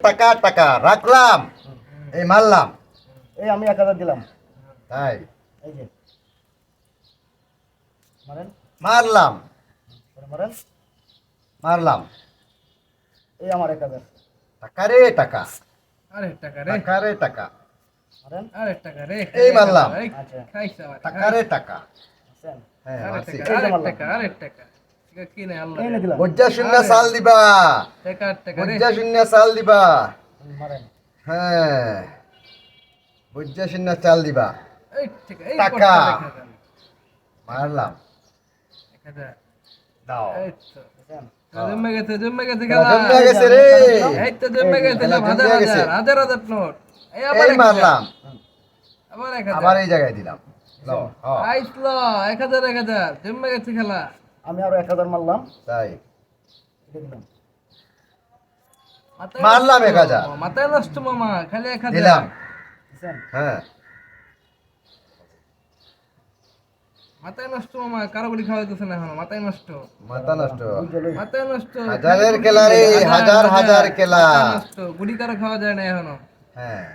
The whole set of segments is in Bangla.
টাকা টাকা রাখলাম, এই মারলাম। এই আমি 1000 দিলাম। তাই এই যে মারেন, মারলাম মারেন। মারলাম। এই আমার 1000। টাকা রে টাকা, আরে টাকা রে, টাকা রে টাকা, মারেন। আরে টাকা রে, এই মারলাম। আচ্ছা খাইছে আমার টাকা রে টাকা। আছেন। হ্যাঁ আরে মারছি। টাকা, আরে টাকা, আরে টাকা। এটা কি না আল্লাহ। এই নে দিলাম। বজ্জা শূন্য চাল দিবা, টাকা টাকা রে। বজ্জা শূন্য চাল দিবা। মারেন। হ্যাঁ বজ্জা শূন্য চাল দিবা। এই টাকা, এই টাকা। কত টাকা। মারলাম, 1000 দাও। এই তো আছেন। জমে গেছে খেলা খেলা। জমে গেছে রে। এই তো জমে গেছে খেলা হাজার জমে গেছে। হাজার হাজার হাজার নোট। এই আবার এই মারলাম, আবার 1000 আবার এই জায়গায় দিলাম। লও, হ্যাঁ, আইসলো 1000 1000 জমে গেছে খেলা। আমি আরো 1000 মারলাম। তাই এটা দিলাম। মাথায় মারলাম নষ্ট, 1000 মাথায় নষ্ট মামা, খালি 1000 দিলাম। আছেন। হ্যাঁ মাথায় নষ্ট মামা, কারো গুলি খাওয়া দিতেছে না এখনো, মাথায় নষ্ট, মাথা নষ্ট। মাথায় নষ্ট। হাজারের খেলা রে, হাজার হাজার খেলা। মাথায় নষ্ট, গুলি কারো খাওয়া যায় না এখনো। হ্যাঁ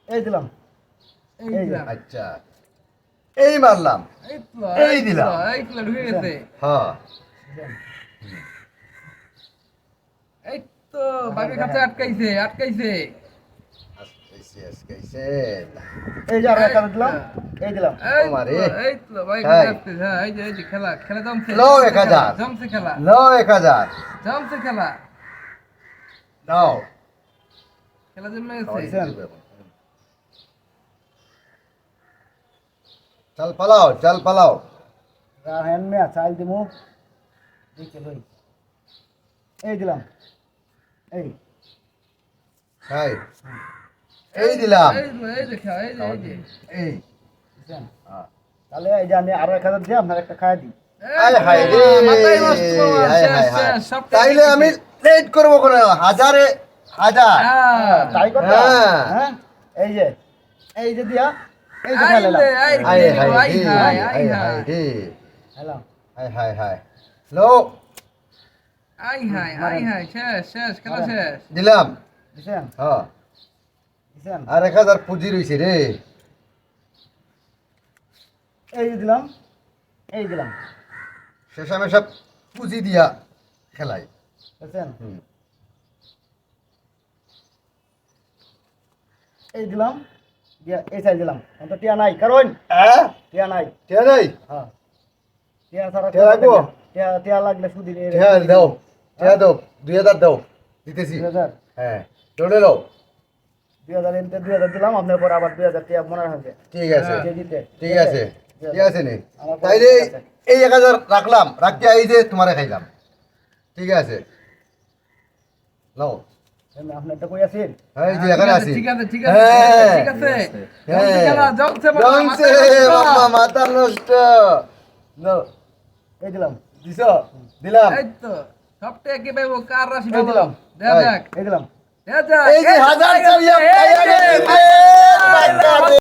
এই দিলাম। এই এই যে। দিলাম, আচ্ছা, এই মারলাম। এই তো, এই দিলাম। এই তো ঢুকে গেছে। হ্যাঁ আছেন। এই তো বাকি কাছে আটকাইছে আটকাইছে। আজকে আজকে এই যে আরো 1000 দিলাম। এই দিলাম। এই ও মারে। তো, এই তো ভাই তাই। কাছে আসছে। হ্যাঁ এই যে খেলা খেলা জমছে। লো 1000 জমছে খেলা, লো 1000 জমছে খেলা, দাও। খেলা জমে গেছে। চল পালাও, চল পালাও। রাহেন মে চাল দিমু। দেখে লই। এই দিলাম। এই হাই, এই দিলাম। এই যে খেলা, এই যে এই যে এই আছেন। হ্যাঁ। তাহলে এই যে আমি আরো 1000 দিয়ে আপনার একটা খাওয়া দিই। আয় হায় রে, মাথায় নষ্ট মামা, হায় শেষ, হায় হায়। শেষ, সব তাইলে আমি লেট করবো কোন হাজারে হাজার। হ্যাঁ, তাই কথা। হ্যাঁ। হ্যাঁ এই যে দিয়া এই যে খেলাম। আইলে, আই আয় রে, হায় আই রে, হায়, আই আয় হায়, হায় রে, খেলাম। আয় হায় হায়। লো আই হায়, আই হায়, শেষ, শেষ, খেলা শেষ। দিলাম। দিছেন। হ্যাঁ দিছেন। আর 1000 পুঁজি রইছে রে। এই যে দিলাম। এই দিলাম। শেষ আমি সব পুঁজি দিয়া খেলাই। বুঝছেন। হুম। এই দিলাম। দিয়া এই চাল দিলাম। অন্ত টিয়া নাই কারণ হ্যাঁ টিয়া নাই। ঠিক নাই। হ্যাঁ টিয়া ছাড়া টিয়া লাগবো? টিয়া লাগলে সুদি রে। ঠিক দাও, ঠিক দাও, 2000 দাও, দিতেছি। 2000 হ্যাঁ দৌড়ে দাও। 2000 এনতে 2000 দিলাম আপনার পর আবার 2000 টিয়া মনে হবে। ঠিক আছে, যে দিতে। ঠিক আছে, ঠিক আছে নে। আমার পরে তাইলে ঠিক আছে। এই 1000 রাখলাম, রাখতে এই যে তোমারে খাইলাম। ঠিক আছে নাও। আপনারটা কই আছেন? এই যে এখানে আছি। ঠিক আছে, ঠিক আছে, হ্যাঁ। ঠিক আছে। হ্যাঁ। জমছে খেলা, জমছে মামা, জমছে, মাথায় নষ্ট। মামা মাথা নষ্ট। নাও, এই দিলাম। দিছো? দিলাম। এই তো, সবটা কি পাইবো, কার রাশি এই পাবো? দিলাম। দেখা এই। যাক, এই দিলাম। দেখা যাক। এই যে এই তো 1000 পাই চাবিয়া গেছে, পাইয়া এই যে, গেছি রে, টাকা দে।